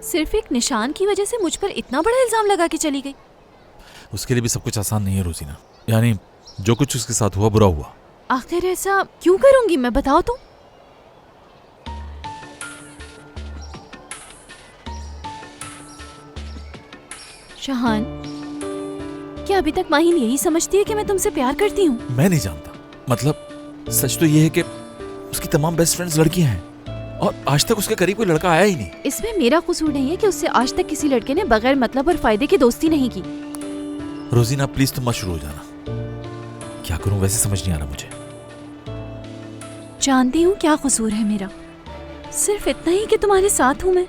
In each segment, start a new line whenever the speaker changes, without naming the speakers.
सिर्फ एक निशान की वजह से मुझ पर इतना बड़ा इल्जाम लगा के चली गई।
उसके लिए भी सब कुछ आसान नहीं है रोजीना। यानी जो कुछ उसके साथ हुआ बुरा हुआ।
आखिर ऐसा क्यों करूंगी मैं, बताओ तो। शाहान, क्या अभी तक माहिन यही समझती है कि मैं तुमसे प्यार करती हूँ?
मैं नहीं जानता। मतलब सच तो ये है कि उसकी तमाम बेस्ट फ्रेंड्स लड़कियां हैं और आज तक उसके करीब कोई लड़का आया ही नहीं।
इसमें मेरा कसूर नहीं है कि उससे आज तक किसी लड़के ने बगैर मतलब और फायदे की दोस्ती नहीं की।
रोजीना प्लीज तुम मत शुरू हो जाना। क्या करूं वैसे समझ नहीं आ रहा मुझे।
जानती हूँ क्या कसूर है मेरा, सिर्फ इतना ही कि तुम्हारे साथ हूँ मैं।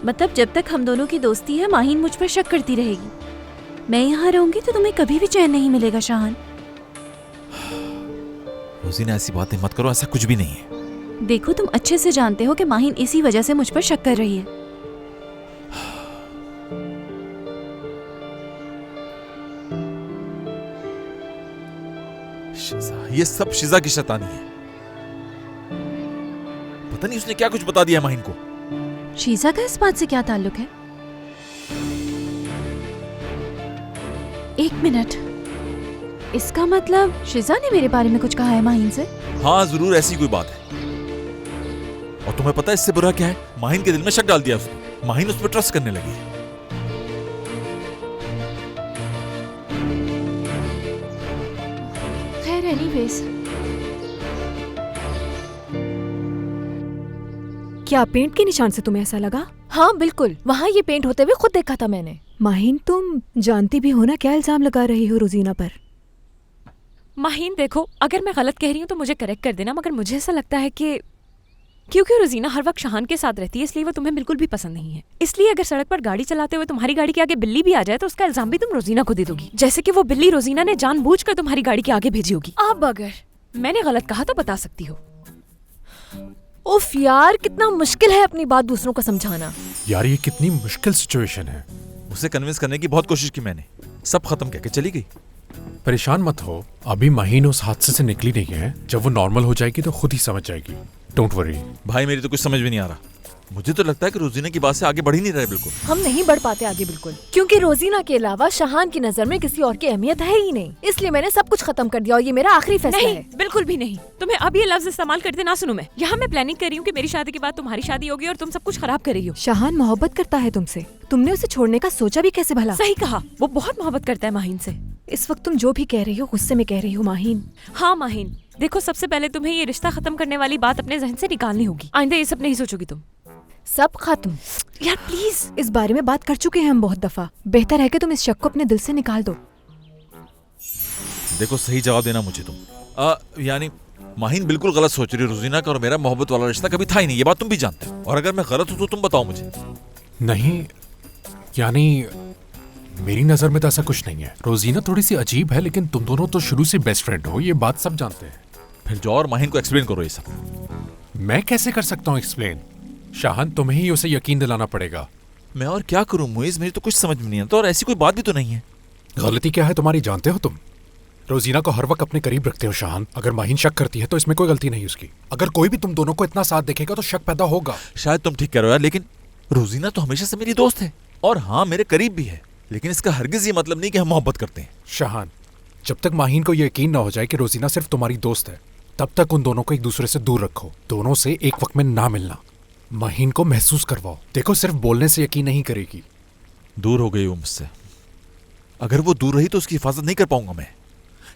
मतलब जब तक हम दोनों की दोस्ती है माहिन मुझ पर शक करती रहेगी। मैं यहाँ रहूंगी तो तुम्हें कभी भी चैन नहीं मिलेगा शाहान।
रोजीना ऐसी बातें मत करो, ऐसा कुछ भी नहीं है।
देखो तुम अच्छे से जानते हो कि माहिन इसी वजह से मुझ पर शक कर रही है।
शिजा, ये सब शिजा की शैतानी है। पता नहीं उसने क्या कुछ बता दिया माहिन को।
शीजा का इस बात से क्या ताल्लुक है? एक मिनट, इसका मतलब शिजा ने मेरे बारे में कुछ कहा है माहिन से?
हाँ जरूर ऐसी कोई बात है। और तुम्हें पता है इससे बुरा क्या है? माहिन के दिल में शक डाल दिया उसने। माहिन उस पर ट्रस्ट करने लगी है।
खैर एनीवेज,
क्या पेंट के निशान से तुम्हें ऐसा लगा?
हाँ बिल्कुल, वहाँ ये पेंट होते हुए खुद देखा था मैंने।
माहिन तुम जानती भी हो ना क्या इल्जाम लगा रही हो रोजीना पर।
माहिन देखो, अगर मैं गलत कह रही हूँ तो मुझे करेक्ट कर देना, मगर मुझे ऐसा लगता है कि क्योंकि रोजीना हर वक्त शाहान के साथ रहती है इसलिए वो तुम्हें बिल्कुल भी पसंद नहीं है। इसलिए अगर सड़क पर गाड़ी चलाते हुए तुम्हारी गाड़ी के आगे बिल्ली भी आ जाए तो उसका इल्जाम भी तुम रोजीना को दे दोगी, जैसे कि वो बिल्ली रोजीना ने जानबूझकर तुम्हारी गाड़ी के आगे भेजी होगी। अब अगर मैंने गलत कहा तो बता सकती हो।
उफ यार, कितना मुश्किल है अपनी बात दूसरों को समझाना।
यार ये कितनी मुश्किल सिचुएशन है।
उसे कन्विंस करने की बहुत कोशिश की मैंने, सब खत्म कहके चली गई।
परेशान मत हो, अभी माहिन उस हादसे से निकली नहीं है। जब वो नॉर्मल हो जाएगी तो खुद ही समझ जाएगी। Don't worry.
भाई मेरी तो कुछ समझ में नहीं आ रहा। मुझे तो लगता है कि रोजीना की बात से आगे बढ़ ही नहीं रहे बिल्कुल।
हम नहीं बढ़ पाते आगे बिल्कुल, क्योंकि रोजीना के अलावा शाहान की नजर में किसी और की अहमियत है ही नहीं। इसलिए मैंने सब कुछ खत्म कर दिया और ये मेरा आखिरी फैसला
नहीं,
है।
बिल्कुल भी नहीं। तुम्हें अब ये लफ्ज इस्तेमाल करते ना सुनूं मैं। यहाँ मैं प्लानिंग कर रही हूँ कि मेरी शादी के बाद तुम्हारी शादी होगी और तुम सब कुछ खराब कर रही हो।
शाहान मोहब्बत करता है तुमसे, तुमने उसे छोड़ने का सोचा भी कैसे भला?
सही कहा, वो बहुत मोहब्बत करता है माहिन से।
इस वक्त तुम जो भी कह रही हो गुस्से में कह रही हो माहिन।
हाँ माहिन, देखो सबसे पहले तुम्हें ये रिश्ता खत्म करने वाली बात अपने जहन से निकालनी होगी। आइंदा ये सब नहीं सोचोगी तुम।
सब खत्म?
यार प्लीज,
इस बारे में बात कर चुके हैं हम बहुत दफा। बेहतर है कि तुम इस शक को अपने दिल से निकाल दो।
देखो सही जवाब देना मुझे तुम। यानी माहिन बिल्कुल गलत सोच रही है। रोजीना का और मेरा मोहब्बत वाला रिश्ता कभी था ही नहीं, ये बात तुम भी जानते हो। और अगर मैं गलत हूं तो तुम बताओ मुझे।
नहीं, यानी मेरी नजर में तो ऐसा कुछ नहीं है। रोजीना थोड़ी सी अजीब है, लेकिन तुम दोनों तो शुरू से बेस्ट फ्रेंड हो, ये बात सब जानते हैं।
फिर जाओ और माहिन को एक्सप्लेन करो ये सब।
मैं कैसे कर सकता हूँ एक्सप्लेन? शाहान तुम्हें ही उसे यकीन दिलाना पड़ेगा।
मैं और क्या करूं मुइज, मेरी तो कुछ समझ में नहीं आता और ऐसी कोई बात भी तो नहीं है।
गलती क्या है तुम्हारी जानते हो तुम? रोजीना को हर वक्त अपने करीब रखते हो शाहान। अगर माहिन शक करती है तो इसमें कोई गलती नहीं उसकी। अगर कोई भी तुम दोनों को इतना साथ देखेगा तो शक पैदा होगा।
शायद तुम ठीक कह रहे हो यार, लेकिन रोजीना तो हमेशा से मेरी दोस्त है और हाँ मेरे करीब भी है। लेकिन इसका हरगिज ये मतलब नहीं कि हम मोहब्बत करते हैं।
शाहान, जब तक माहिन को ये यकीन ना हो जाए कि रोजीना सिर्फ तुम्हारी दोस्त है, तब तक उन दोनों को एक दूसरे से दूर रखो। दोनों से एक वक्त में ना मिलना। माहिन को महसूस करवाओ। देखो सिर्फ बोलने से यकीन नहीं करेगी।
दूर हो गई वो मुझसे। अगर वो दूर रही तो उसकी हिफाजत नहीं कर पाऊंगा मैं।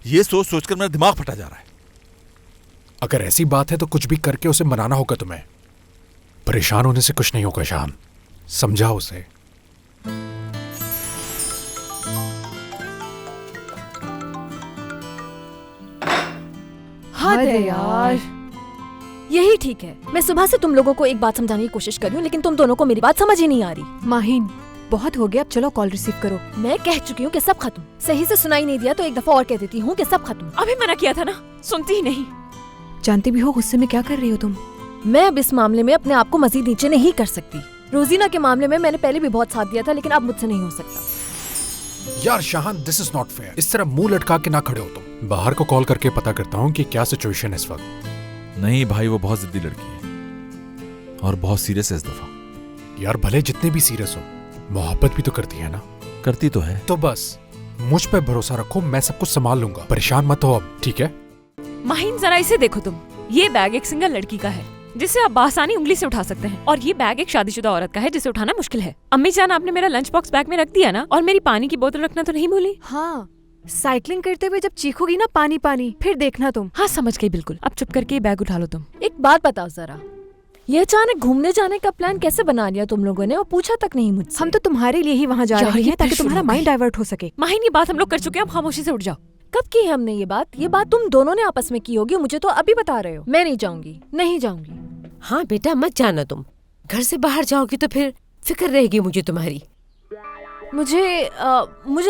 ये सोच सोचकर मेरा दिमाग फटा जा रहा है।
अगर ऐसी बात है तो कुछ भी करके उसे मनाना होगा तुम्हें। परेशान होने से कुछ नहीं होगा शाहान, समझाओ उसे।
हद है यार, यही ठीक है। मैं सुबह से तुम लोगों को एक बात समझाने की कोशिश कर रही हूँ, लेकिन तुम दोनों को मेरी बात समझ ही नहीं आ रही।
माहिन बहुत हो गया, अब चलो कॉल रिसीव करो।
मैं कह चुकी हूँ कि सब खत्म। सही से सुनाई नहीं दिया तो एक दफा और कह देती हूँ कि सब खत्म।
अभी मना किया था ना, सुनती ही नहीं।
जानती भी हो गुस्से में क्या कर रही हो तुम।
मैं अब इस मामले में अपने आप को मजीद नीचे नहीं कर सकती। रोजीना के मामले में मैंने पहले भी बहुत साथ दिया था, लेकिन अब मुझसे नहीं हो सकता।
यार शाहान, दिस इज नॉट फेयर। इस तरह मुंह लटका के ना खड़े हो तुम। बाहर को कॉल करके पता करता हूँ कि क्या सिचुएशन है इस वक्त।
नहीं भाई, वो बहुत जिद्दी लड़की है और बहुत सीरियस है इस दफा।
यार भले जितने भी सीरियस हो, मोहब्बत भी तो करती है ना।
करती तो है।
तो बस मुझ पे भरोसा रखो, मैं सब कुछ संभाल लूंगा, परेशान मत हो अब, ठीक है?
माहिन जरा इसे देखो तुम, ये बैग एक सिंगल लड़की का है जिसे आप बासानी उंगली से उठा सकते हैं, और ये बैग एक शादीशुदा औरत का है जिसे उठाना मुश्किल है। अम्मी जान, आपने मेरा लंच बॉक्स बैग में रख दिया ना, और मेरी पानी की बोतल रखना तो नहीं भूली?
हाँ, साइकिलिंग करते हुए जब चीखोगी ना पानी पानी, फिर देखना तुम।
हाँ समझ गई बिल्कुल। अब चुप करके ये बैग उठा लो तुम।
एक बात बताओ जरा, ये अचानक घूमने जाने का प्लान कैसे बना लिया तुम लोगों ने, और पूछा तक नहीं मुझसे?
हम तो तुम्हारे लिए ही वहाँ जा
यार,
रहे
ये
हैं ताकि
फिर शुरू
तुम्हारा
हो
माइंड
गई।
डाइवर्ट हो सके।
माहिन, ये बात हम लोग कर चुके हैं, अब खामोशी से उठ जाओ।
कब की है हमने ये बात तुम दोनों ने आपस में की होगी, मुझे तो अभी बता रहे हो। मैं नहीं जाऊंगी, नहीं जाऊंगी।
हाँ बेटा, मत जाना तुम। घर से बाहर जाओगी तो फिर फिक्र रहेगी मुझे तुम्हारी।
मुझे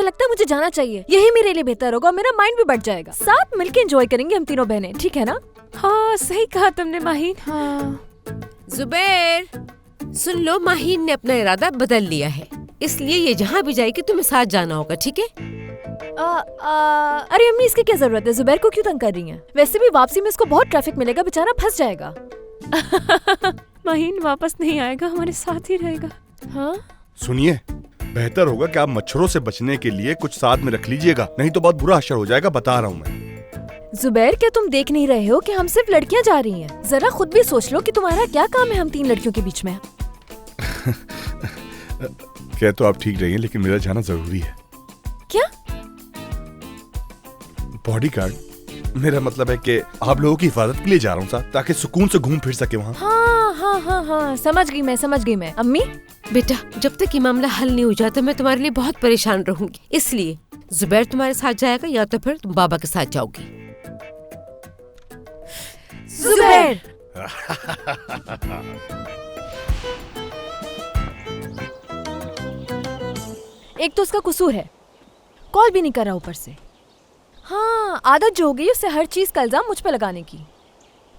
लगता है मुझे जाना चाहिए, यही मेरे लिए बेहतर होगा, मेरा माइंड भी बढ़ जाएगा। साथ मिलके एंजॉय करेंगे हम तीनों बहनें, ठीक है ना?
हाँ सही कहा तुमने माहिन।
हाँ,
जुबैर, सुन लो, माहीन ने अपना इरादा बदल लिया है, इसलिए ये जहाँ भी जाएगी तुम्हें साथ जाना होगा, ठीक है?
अरे अम्मी, इसकी क्या जरूरत है? जुबैर को क्यों तंग कर रही हैं? वैसे भी वापसी में इसको बहुत ट्रैफिक मिलेगा, बेचारा फंस जाएगा।
माहिन वापस नहीं आएगा, हमारे साथ ही रहेगा।
हाँ,
सुनिए, बेहतर होगा कि आप मच्छरों से बचने के लिए कुछ साथ में रख लीजिएगा, नहीं तो बहुत बुरा असर हो जाएगा, बता रहा हूँ मैं।
जुबैर, क्या तुम देख नहीं रहे हो कि हम सिर्फ लड़कियां जा रही हैं? जरा खुद भी सोच लो कि तुम्हारा क्या काम है हम तीन लड़कियों के बीच में।
कह तो आप ठीक रही हैं, लेकिन मेरा जाना जरूरी है।
क्या?
बॉडीगार्ड, मेरा मतलब है कि आप लोगों की हिफाजत के लिए जा रहा हूँ साहब, ताकि सुकून से घूम फिर सके वहाँ।
हाँ, समझ गई मैं। अम्मी,
बेटा, जब तक ये मामला हल नहीं हो जाता मैं तुम्हारे लिए बहुत परेशान रहूंगी, इसलिए जुबैर तुम्हारे साथ जाएगा या तो फिर तुम बाबा के साथ जाओगी।
जुबैर! एक तो उसका कसूर है, कॉल भी नहीं कर रहा ऊपर से। हाँ, आदत जो हो गई उससे हर चीज का इल्जाम मुझ पे लगाने की।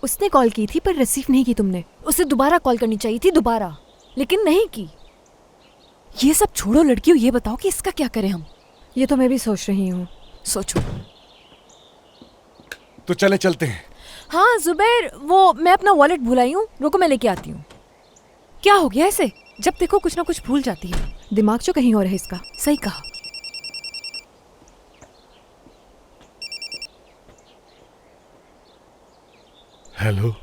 उसने कॉल की थी पर रिसीव नहीं की तुमने।
उसे दोबारा कॉल करनी चाहिए थी, दोबारा, लेकिन नहीं की।
ये सब छोड़ो लड़कियों, ये बताओ कि इसका क्या करें हम?
ये तो मैं भी सोच रही हूँ।
सोचो।
तो चलते हैं।
हाँ जुबैर, वो मैं अपना वॉलेट भुलाई हूँ, रुको मैं लेके आती हूँ।
क्या हो गया ऐसे? जब देखो कुछ ना कुछ भूल जाती है।
दिमाग जो कहीं और है इसका।
सही कहा।
हेलो।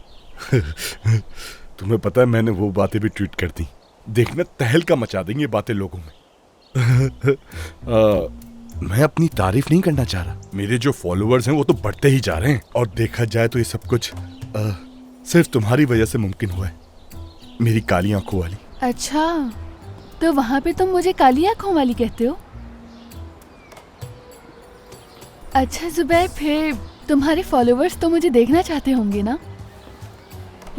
तुम्हें पता है मैंने वो बातें भी ट्वीट कर दी, देखना तहलका मचा देंगी ये बातें लोगों में। मैं अपनी तारीफ नहीं करना चाह रहा, मेरे जो फॉलोअर्स हैं वो तो बढ़ते ही जा रहे हैं, और देखा जाए तो ये सब कुछ सिर्फ तुम्हारी वजह से मुमकिन हुआ है, मेरी काली आंखों वाली।
अच्छा, तो वहाँ पे तुम मुझे काली आंखों वाली कहते हो? अच्छा जुबैर, फिर तुम्हारे फॉलोअर्स तो मुझे देखना चाहते होंगे ना?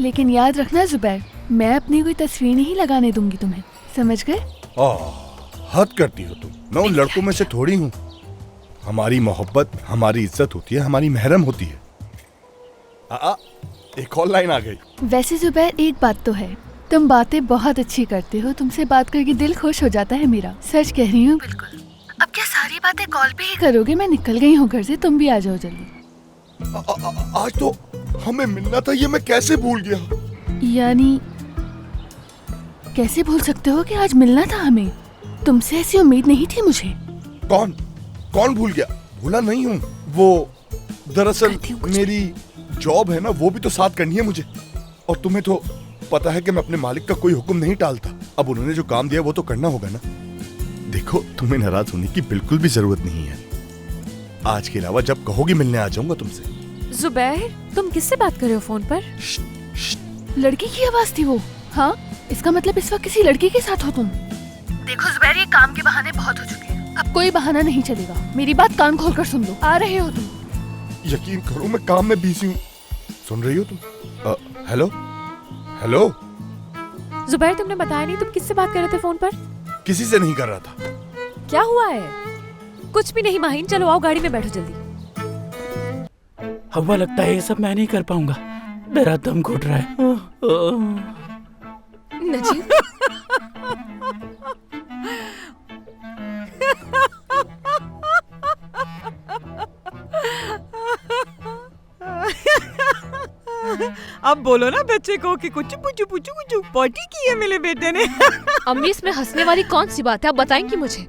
लेकिन याद रखना जुबैर, मैं अपनी कोई तस्वीर नहीं लगाने दूंगी तुम्हें, समझ गए?
हद करती हो तुम, मैं उन लड़कों में से थोड़ी हूँ। हमारी मोहब्बत, हमारी इज्जत होती है, हमारी महरम होती है। एक और लाइन आ गई।
वैसे जुबैर, एक बात तो है, तुम बातें बहुत अच्छी करते हो, तुमसे बात करके दिल खुश हो जाता है मेरा, सच कह रही हूँ। बिल्कुल। अब क्या सारी बातें कॉल पे ही करोगे? मैं निकल गई हूँ घर से, तुम भी आ जाओ जल्दी।
आज तो हमें मिलना था, ये मैं कैसे भूल गया।
यानी कैसे भूल सकते हो कि आज मिलना था हमें? तुमसे ऐसी उम्मीद नहीं थी मुझे।
कौन भूल गया? भूला नहीं हूँ, वो दरअसल मेरी जॉब है ना, वो भी तो साथ करनी है मुझे, और तुम्हें तो पता है कि मैं अपने मालिक का कोई हुक्म नहीं टालता। अब उन्होंने जो काम दिया वो तो करना होगा ना। देखो, तुम्हें नाराज होने की बिल्कुल भी जरूरत नहीं है, आज के अलावा जब कहोगी मिलने आ जाऊंगा तुमसे।
जुबैर, तुम किससे बात कर रहे हो फोन पर?
लड़की की आवाज थी वो। हाँ, इसका मतलब इस वक्त किसी लड़की के साथ हो तुम। देखो जुबैर, ये काम के बहाने बहुत हो चुके हैं, अब कोई बहाना नहीं चलेगा। मेरी बात कान खोल कर सुन लो, आ रहे हो तुम?
यकीन करो, मैं काम में बिजी हूँ। सुन रही हो तुम? Hello hello.
जुबैर, तुमने बताया नहीं तुम किससे बात कर रहे थे फोन पर?
किसी से नहीं कर रहा था।
क्या हुआ है?
कुछ भी नहीं माहिन, चलो आओ गाड़ी में बैठो जल्दी।
हवा लगता है ये सब मैं नहीं कर पाऊंगा, मेरा दम घुट रहा है।
नजीब,
अब बोलो ना बच्चे को कि कुछ पुचू पुचू कुचू पॉटी की है मेरे बेटे ने।
अम्मी इसमें हंसने वाली कौन सी बात है, आप बताएंगी मुझे?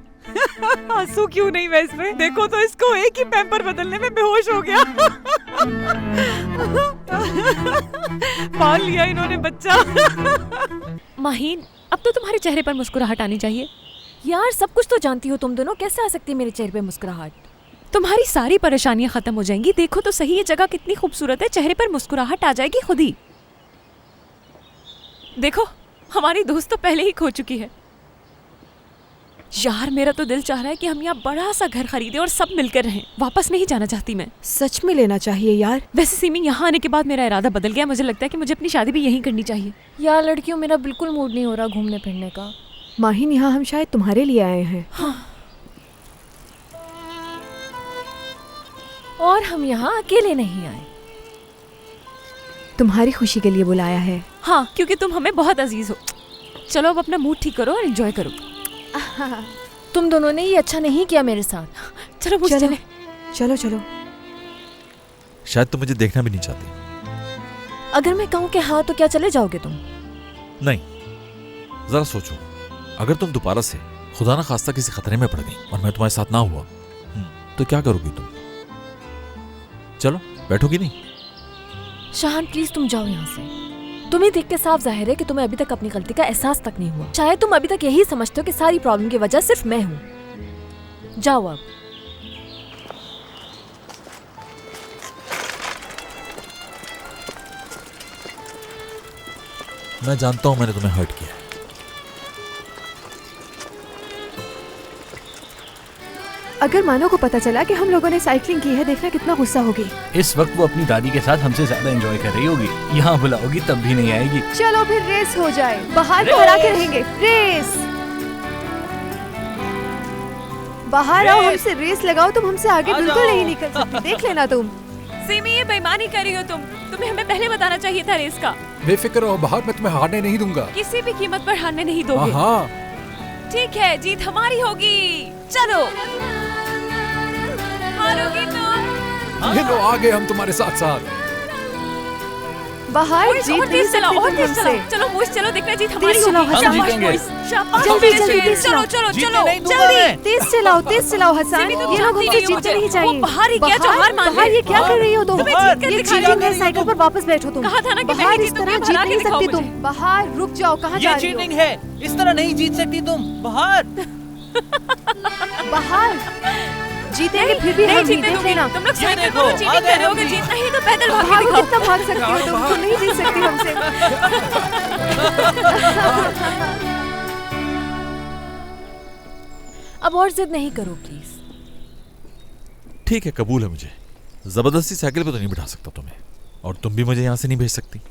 हंसू क्यों नहीं मैं इसमें? देखो तो इसको एक ही पैम्पर बदलने में बेहोश हो गया। पाल लिया इन्होंने बच्चा।
माहीन, अब तो तुम्हारे चेहरे पर मुस्कुराहट आनी चाहिए।
यार सब कुछ तो जानती हो तुम दोनों, कैसे आ सकती है मेरे चेहरे पे मुस्कुराहट?
तुम्हारी सारी परेशानियां खत्म हो जाएंगी। देखो तो सही, ये जगह कितनी खूबसूरत है, चेहरे पर मुस्कुराहट आ जाएगी खुद ही। देखो हमारी दोस्त तो पहले ही खो चुकी है। यार मेरा तो दिल चाह रहा है कि हम यहाँ बड़ा सा घर खरीदे और सब मिलकर रहें। वापस नहीं जाना चाहती मैं।
सच में लेना चाहिए यार।
वैसे सीमी, यहाँ आने के बाद मेरा इरादा बदल गया। मुझे लगता है कि मुझे अपनी शादी भी यहीं करनी चाहिए।
यार लड़कियों, मेरा बिल्कुल मूड नहीं हो रहा घूमने फिरने का।
माहिन, यहाँ हम शायद तुम्हारे लिए आए हैं।
हाँ। और हम यहाँ अकेले नहीं आए,
तुम्हारी खुशी के लिए बुलाया है।
हाँ, क्योंकि तुम हमें बहुत अजीज हो। चलो अब अपना मूड ठीक करो और एंजॉय करो।
तुम दोनों ने ये अच्छा नहीं किया मेरे साथ।
चलो मुझे चले।
चलो चलो।
शायद तुम मुझे देखना भी नहीं चाहती।
अगर मैं कहूँ कि हाँ तो क्या चले जाओगे तुम?
नहीं, जरा सोचो, अगर तुम दोबारा से खुदा ना खास्ता किसी खतरे में पड़ गई और मैं तुम्हारे साथ ना हुआ तो क्या करोगी तुम? चलो, बैठोगी नहीं?
शाहान प्लीज तुम जाओ यहाँ से। तुम्हें देख के साफ जाहिर है कि तुम्हें अभी तक अपनी गलती का एहसास तक नहीं हुआ। शायद तुम अभी तक यही समझते हो कि सारी प्रॉब्लम की वजह सिर्फ मैं हूँ। जाओ अब।
मैं जानता हूँ मैंने तुम्हें हर्ट किया है।
अगर मानो को पता चला कि हम लोगों ने साइकिलिंग की है, देखना कितना गुस्सा होगी।
इस वक्त वो अपनी दादी के साथ हमसे ज्यादा एंजॉय कर रही होगी। यहाँ बुलाओगी तब भी नहीं आएगी।
चलो फिर रेस हो जाए, बाहर को हरा के रहेंगे। रेस, बाहर आओ, हमसे रेस लगाओ। तुम हमसे आगे बिल्कुल नहीं निकल सकती, देख लेना तुम।
सीमी, ये बेईमानी कर रही हो तुम। तुम्हें हमें पहले बताना चाहिए था रेस का।
बेफिक्र रहो बाहर, मैं तुम्हें हारने नहीं दूंगा।
किसी भी कीमत पर हारने नहीं दोगे।
हाँ।
ठीक है, जीत हमारी होगी। चलो। हारोगी तुम।
ये लो, आगे हम तुम्हारे साथ साथ।
बाहर जीत नहीं
चलो, और
सकती
तेज
तुम
चलो।
हमसे।
चलो मुझ चलो, देखना जीत हमारी
तेज चलाओ
होगी।
हसन।
शाबाश
जीतेंगे।
boys, शाबाश।
जल्दी,
तेज
जल्दी,
चलो,
तेज
चलो
चलाओ।
चलो जल्दी।
तेज चलाओ हसन।
सीमी, तुम
ये लोग
जानती
हमसे
नहीं हो
जीतने
मुझे।
नहीं चाहिए।
वो बाहर ही क्या जो हार मान
बाहर
ले।
ये क्या कर रही हो तुम?
तुम्हें जीत कर
ये
दिखाना
चीटिंग है,
है।
साइकिल पर वापस बैठो तुम।
कहा था ना कि मैं
बाहर
ही
इस
जीतूंगी,
तरह
अब
जीत
हरा के
नहीं
दिखाओ
सकती तुम।
मुझे।
बाहर रुक जाओ, कहाँ जा
ये
रही
चीटिंग
हो?
है, इस तरह नहीं जीत सकती तुम। बाहर।
बाहर जीतेंगे फिर भी हम नहीं,
जीतने
देख
दूंगी।
लेना।
तुम लोग साइकिल
देखो,
पर चीटिंग कर रहे होगे। जीतना ही तो पैदल भाग के
भागो,
दिखाओ।
कितना भाग सकती हो तुम नहीं जीत सकती हमसे।
अब और जिद नहीं करो प्लीज।
ठीक है, कबूल है मुझे। जबरदस्ती साइकिल पे तो नहीं बिठा सकता तुम्हें, और तुम भी मुझे यहाँ से नहीं भेज सकती।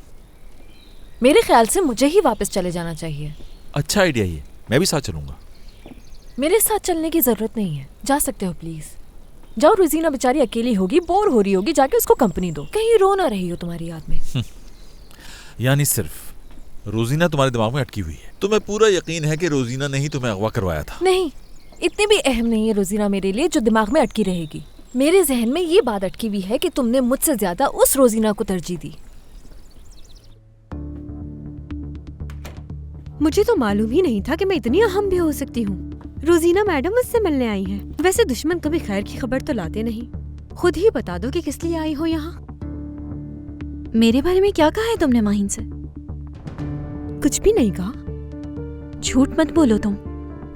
मेरे ख्याल से मुझे ही वापस चले जाना चाहिए।
अच्छा आइडिया ये, मैं भी साथ चलूंगा।
मेरे साथ चलने की जरूरत नहीं है, जा सकते हो प्लीज। जाओ, रोजीना बेचारी अकेली होगी, बोर हो रही होगी, जाके उसको कंपनी दो। कहीं रो ना रही हो तुम्हारी याद में।
यानी सिर्फ रोजीना तुम्हारे दिमाग में अटकी हुई है। तुम्हें पूरा यकीन है कि रोजीना ने ही तुम्हें अगवा करवाया था?
नहीं, इतनी भी अहम नहीं है रोजीना मेरे लिए जो दिमाग में अटकी रहेगी। मेरे जहन में ये बात अटकी हुई है कि तुमने मुझसे ज्यादा उस रोजीना को तरजीह दी।
मुझे तो मालूम ही नहीं था कि मैं इतनी अहम भी हो सकती हूँ। रोजीना मैडम मुझसे मिलने आई हैं। वैसे दुश्मन कभी खैर की खबर तो लाते नहीं। खुद ही बता दो कि किस लिए आई हो यहाँ।
मेरे बारे में क्या कहा है तुमने माहिन से?
कुछ भी नहीं कहा।
झूठ मत बोलो तुम,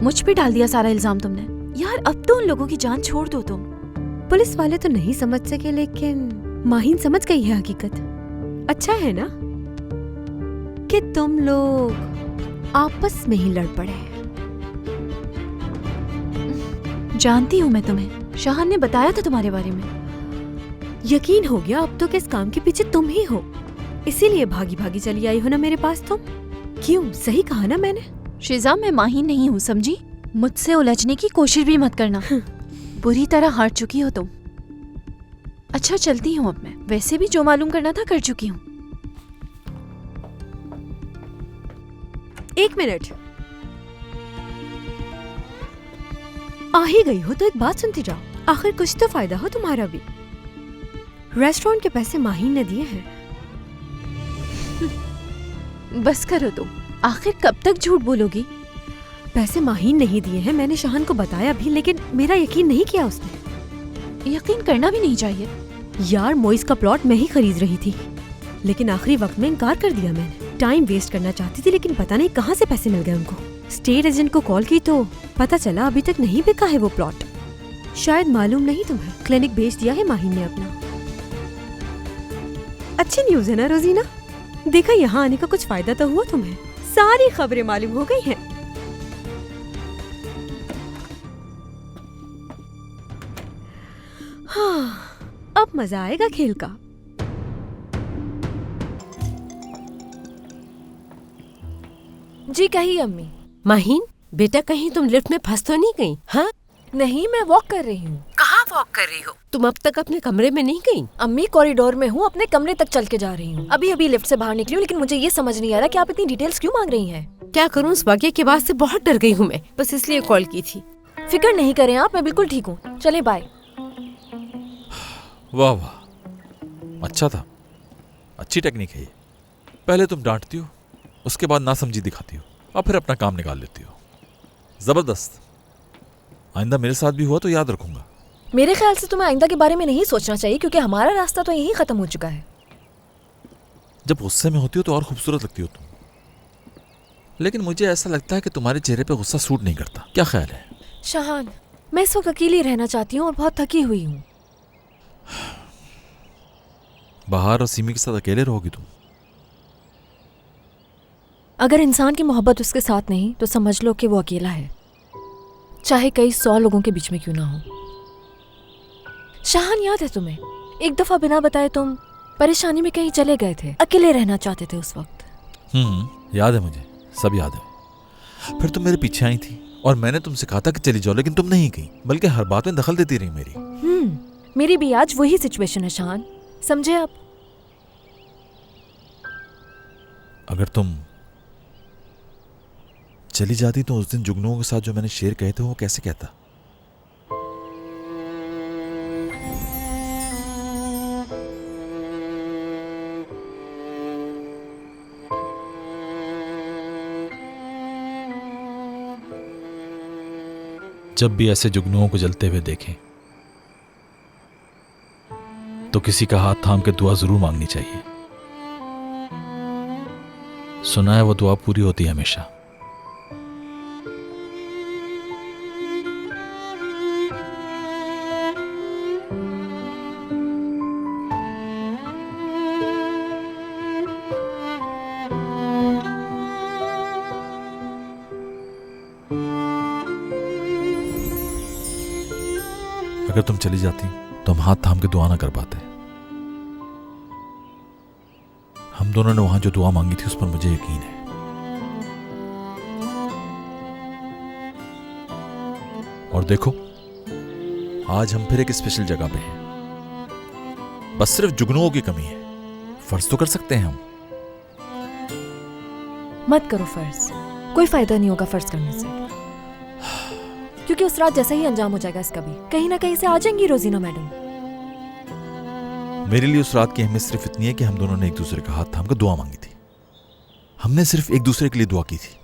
मुझ पे डाल दिया सारा इल्जाम तुमने। यार अब तो उन लोगों की जान छोड़ दो तुम।
पुलिस वाले तो नहीं समझ सके, लेकिन माहिन समझ गई है हकीकत। अच्छा है ना कि तुम लोग आपस में ही लड़ पड़े।
जानती हूँ मैं तुम्हें, शाहान ने बताया था तुम्हारे बारे में।
यकीन हो गया अब तो कि इस काम के पीछे तुम ही हो, इसीलिए भागी भागी चली आई हो ना मेरे पास तुम। क्यों, सही कहा ना मैंने?
शिजा, मैं माहिन नहीं हूँ, समझी? मुझसे उलझने की कोशिश भी मत करना। बुरी तरह हार चुकी हो तुम। अच्छा चलती हूँ अब मैं, वैसे भी जो मालूम करना था कर चुकी हूँ।
एक मिनट, आ ही गई हो तो एक बात सुनती जाओ। आखिर कुछ तो फायदा हो तुम्हारा भी। रेस्टोरेंट के पैसे माहिन ने दिए हैं।
बस करो तुम, आखिर कब तक झूठ बोलोगी?
पैसे माहीन नहीं दिए हैं, मैंने शाहान को बताया भी, लेकिन मेरा यकीन नहीं किया उसने।
यकीन करना भी नहीं चाहिए।
यार मोइस का प्लॉट मैं ही खरीद रही थी, लेकिन आखिरी वक्त में इनकार कर दिया मैंने। टाइम वेस्ट करना चाहती थी, लेकिन पता नहीं कहाँ से पैसे मिल गए उनको। स्टेट एजेंट को कॉल की तो पता चला अभी तक नहीं बिका है वो प्लॉट। शायद मालूम नहीं तुम्हें, क्लिनिक बेच दिया है माहीन ने अपना। अच्छी न्यूज़ है ना रोजीना? देखा यहाँ आने का कुछ फायदा तो हुआ तुम्हें, सारी खबरें मालूम हो गई हैं। हाँ, अब मजा आएगा खेल का।
जी कही अम्मी।
माहीन बेटा, कहीं तुम लिफ्ट में फंस तो नहीं गई? हाँ
नहीं, मैं वॉक कर रही हूँ।
कहाँ वॉक कर रही हो? तुम अब तक अपने कमरे में नहीं गई?
अम्मी कॉरिडोर में हूँ, अपने कमरे तक चल के जा रही हूँ। अभी अभी लिफ्ट से बाहर निकली हूँ, लेकिन मुझे ये समझ नहीं आ रहा कि आप इतनी डिटेल्स क्यों मांग रही हैं।
क्या करूँ, उस वाक़ये के बाद से बहुत डर गई हूँ मैं, बस इसलिए कॉल की थी।
फिक्र नहीं करें आप, मैं बिल्कुल ठीक हूँ। चले बाय।
वाह वाह, अच्छा था, अच्छी टेक्निक है ये। पहले तुम डांटती हो, उसके बाद नासमझी दिखाती हो, और फिर अपना काम निकाल लेती हो। जबरदस्त। आइंदा मेरे साथ भी हुआ तो याद रखूंगा।
मेरे ख्याल से तुम्हें आइंदा के बारे में नहीं सोचना चाहिए, क्योंकि हमारा रास्ता तो यहीं खत्म हो चुका है।
जब गुस्से में होती हो तो और खूबसूरत लगती हो तुम, लेकिन मुझे ऐसा लगता है कि तुम्हारे चेहरे पे गुस्सा सूट नहीं करता। क्या ख्याल है?
शाहान, मैं इस वक्त अकेली रहना चाहती हूँ और बहुत थकी हुई हूँ।
बाहर और सीमी के साथ अकेले रहोगी तुम?
अगर इंसान की मोहब्बत उसके साथ नहीं तो समझ लो कि वो अकेला है, चाहे कई 100 लोगों के बीच में क्यों ना हो। शाहान, याद है तुम्हें, एक दफा बिना बताए तुम परेशानी में कहीं चले गए थे, अकेले रहना चाहते थे उस वक्त।
याद है, मुझे सब याद है। फिर तुम मेरे पीछे आई थी और मैंने तुमसे कहा था कि चली जाओ, लेकिन तुम नहीं गई, बल्कि हर बात में दखल देती रही मेरी।
मेरी भी आज वही सिचुएशन है शाहान, समझे आप?
अगर तुम चली जाती तो उस दिन जुगनुओं के साथ जो मैंने शेर कहे थे वो कैसे कहता? जब भी ऐसे जुगनुओं को जलते हुए देखें तो किसी का हाथ थाम के दुआ जरूर मांगनी चाहिए। सुना है वो दुआ पूरी होती है हमेशा। अगर तुम चली जाती तो हम हाथ थाम के दुआ ना कर पाते। हम दोनों ने वहां जो दुआ मांगी थी उस पर मुझे यकीन है। और देखो, आज हम फिर एक स्पेशल जगह पे हैं। बस सिर्फ जुगनुओं की कमी है, फर्ज तो कर सकते हैं हम।
मत करो फर्ज, कोई फायदा नहीं होगा फर्ज करने से, क्योंकि उस रात जैसा ही अंजाम हो जाएगा इसका भी। कहीं ना कहीं से आ जाएंगी रोजीना मैडम।
मेरे लिए उस रात की अहमियत सिर्फ इतनी है कि हम दोनों ने एक दूसरे का हाथ थाम कर दुआ मांगी थी। हमने सिर्फ एक दूसरे के लिए दुआ की थी।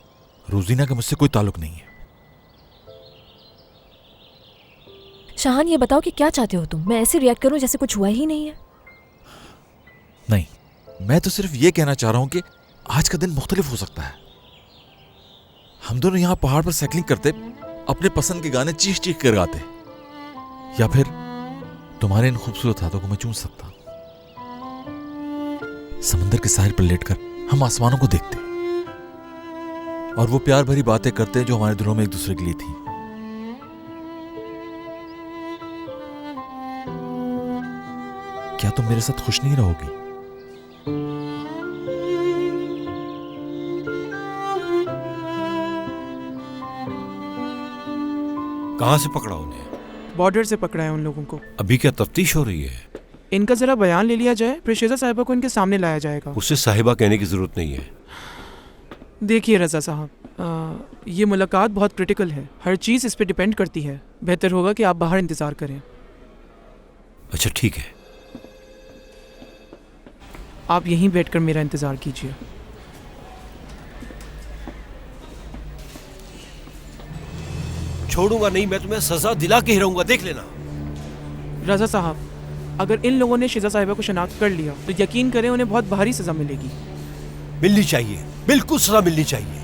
रोजीना का मुझसे कोई ताल्लुक नहीं है।
शाहान, ये बताओ कि क्या चाहते हो तुम? मैं ऐसे रिएक्ट करूं जैसे कुछ हुआ ही नहीं है?
नहीं, मैं तो सिर्फ ये कहना चाह रहा हूं कि आज का दिन मुख्तलिफ हो सकता है। हम दोनों यहां पहाड़ पर साइकिलिंग करते, अपने पसंद के गाने चीख चीख कर गाते, या फिर तुम्हारे इन खूबसूरत हाथों को मैं चूम सकता। समंदर के साहिल पर लेटकर हम आसमानों को देखते और वो प्यार भरी बातें करते जो हमारे दिलों में एक दूसरे के लिए थी। क्या तुम मेरे साथ खुश नहीं रहोगी?
कहाँ से पकड़ा उन्हें?
बॉर्डर से पकड़ा है उन लोगों को।
अभी क्या तफ्तीश हो रही है?
इनका जरा बयान ले लिया जाए, फिर शेजा साहिबा को इनके सामने लाया जाएगा।
उससे साहिबा कहने की जरूरत नहीं है।
देखिए रजा साहब, ये मुलाकात बहुत क्रिटिकल है, हर चीज़ इस पे डिपेंड करती है। बेहतर होगा कि आप बाहर इंतज़ार करें।
अच्छा ठीक है,
आप यहीं बैठकर मेरा इंतज़ार कीजिए।
छोड़ूंगा नहीं, मैं तुम्हें सजा दिला के ही रहूंगा, देख लेना।
रजा साहब, अगर इन लोगों ने शिजा साहिबा को शनाख्त कर लिया तो यकीन करें उन्हें बहुत भारी सजा मिलेगी।
मिलनी चाहिए, बिल्कुल सजा मिलनी चाहिए।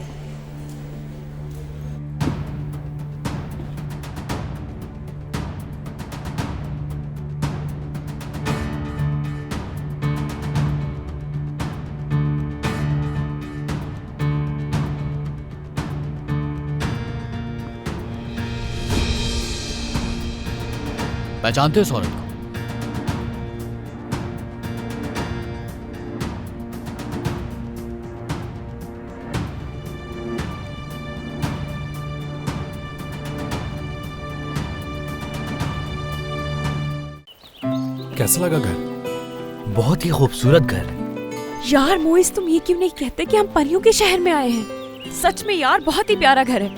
पहचानते हो इस औरत को?
कैसा लगा घर?
बहुत ही खूबसूरत घर।
यार मोइस, तुम ये क्यों नहीं कहते कि हम परियों के शहर में आए हैं? सच में यार, बहुत ही प्यारा घर है।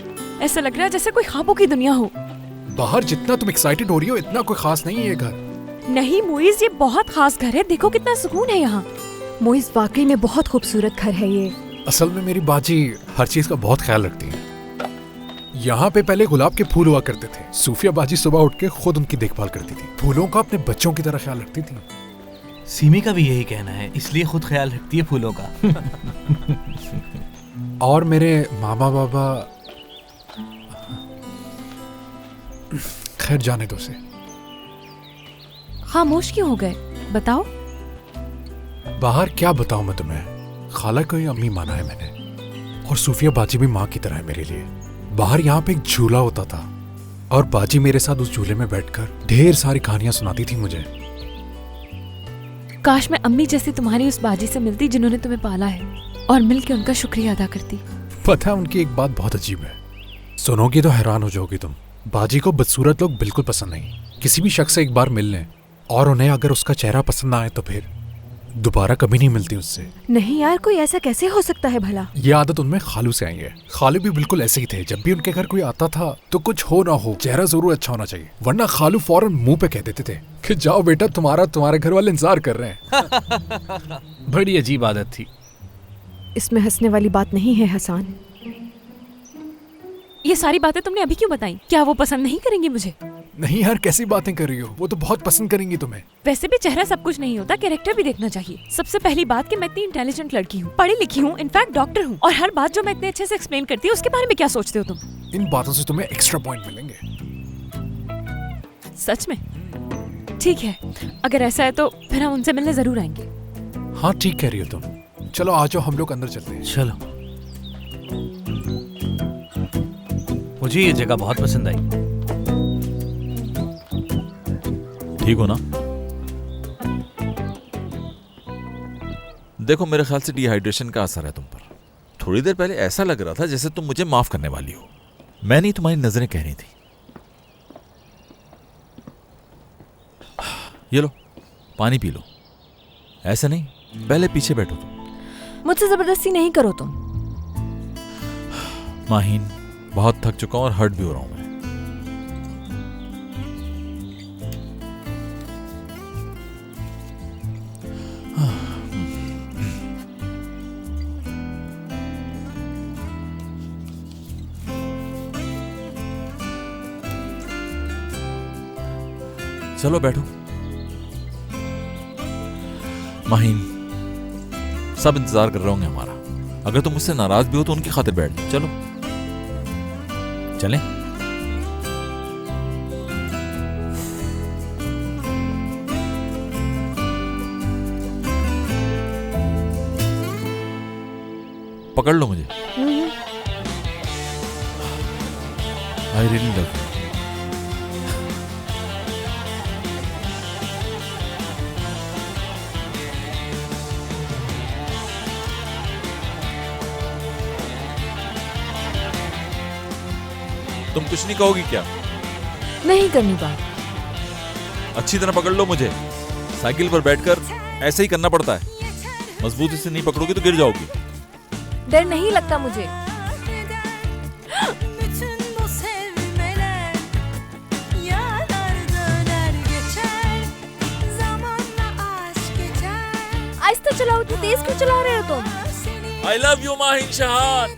ऐसा लग रहा है जैसे कोई ख्वाबों की दुनिया हो।
बाहर जितना तुम एक्साइटेड हो रही हो इतना कोई खास नहीं है ये घर।
नहीं मोइस, ये बहुत खास घर है। देखो कितना सुकून है यहाँ।
मोइस, वाकई में बहुत खूबसूरत घर है ये।
असल में मेरी बाजी हर चीज का बहुत ख्याल रखती है। यहाँ पे पहले गुलाब के फूल हुआ करते थे। सूफिया बाजी सुबह उठ के खुद उनकी देखभाल करती थी, फूलों का अपने बच्चों की तरह ख्याल रखती थी।
सीमी का भी यही कहना है, इसलिए खुद ख्याल रखती है फूलों का।
और मेरे मामा बाबा, खैर जाने दो से।
खामोश क्यों हो गए? बताओ।
बाहर क्या बताऊं मैं तुम्हें, खाला को ही अम्मी माना है मैंने, और सूफिया बाजी भी माँ की तरह है मेरे लिए। बाहर यहाँ पे एक झूला होता था और बाजी मेरे साथ उस झूले में बैठकर ढेर सारी कहानियां सुनाती थी मुझे।
काश मैं अम्मी जैसी तुम्हारी उस बाजी से मिलती जिन्होंने तुम्हें पाला है, और मिलके उनका शुक्रिया अदा करती।
पता है उनकी एक बात बहुत अजीब है, सुनोगी तो हैरान हो जाओगी तुम। बाजी को बदसूरत लोग बिल्कुल पसंद नहीं। किसी भी शख्स से एक बार मिल लें और उन्हें अगर उसका चेहरा पसंद ना आए तो फिर दोबारा कभी नहीं मिलती उससे।
नहीं यार, कोई ऐसा कैसे हो सकता है भला?
ये आदत उनमें खालू से आई है। खालू भी बिल्कुल ऐसे ही थे। जब भी उनके घर कोई आता था तो कुछ हो ना हो चेहरा जरूर अच्छा होना चाहिए, वरना खालू फौरन मुंह पे कह देते थे कि जाओ बेटा, तुम्हारे घर वाले इंतजार कर रहे हैं।
बड़ी अजीब आदत थी।
इसमें हंसने वाली बात नहीं है हसन।
ये सारी बातें तुमने अभी क्यों बताई? क्या वो पसंद नहीं करेंगी मुझे?
नहीं यार, कैसी बातें कर रही हो, वो तो बहुत पसंद करेंगी तुम्हें।
वैसे भी चेहरा सब कुछ नहीं होता, कैरेक्टर भी देखना चाहिए। सबसे पहली बात कि मैं इतनी इंटेलिजेंट लड़की हूँ, पढ़ी लिखी हूँ, इनफैक्ट डॉक्टर हूँ, और हर बात जो मैं इतने अच्छे से एक्सप्लेन करती हूँ उसके बारे में क्या सोचते हो तुम?
इन बातों से तुम्हें एक्स्ट्रा पॉइंट मिलेंगे।
सच में? ठीक है, अगर ऐसा है तो फिर हम उनसे मिलने जरूर आएंगे।
हाँ ठीक कह रही हो तुम। चलो आ जाओ, हम लोग अंदर चलते हैं।
चलो। मुझे ये जगह बहुत पसंद आई।
ठीक हो ना? देखो, मेरे ख्याल से डिहाइड्रेशन का असर है तुम पर। थोड़ी देर पहले ऐसा लग रहा था जैसे तुम मुझे माफ करने वाली हो। मैं नहीं, तुम्हारी नजरें कह रही थी। ये लो, पानी पी लो। ऐसे नहीं, पहले पीछे बैठो तुम।
मुझसे जबरदस्ती नहीं करो तुम।
माहीन, बहुत थक चुका हूं और हर्ट भी हो रहा हूं मैं। चलो बैठो। माहीन, सब इंतजार कर रहे होंगे हमारा। अगर तुम मुझसे नाराज भी हो तो उनकी खातिर बैठ जाओ। चलो चलें? पकड़ लो मुझे। I really love you. तुम कुछ नहीं कहोगी क्या?
नहीं करनी बात।
अच्छी तरह पकड़ लो मुझे। साइकिल पर बैठकर ऐसे ही करना पड़ता है। मजबूती से नहीं पकड़ोगी तो गिर जाओगी।
डर नहीं लगता मुझे। आहिस्ता चलाओ, इतनी तेज क्यों चला रहे हो तुम?
I love you, Mahin Shahan.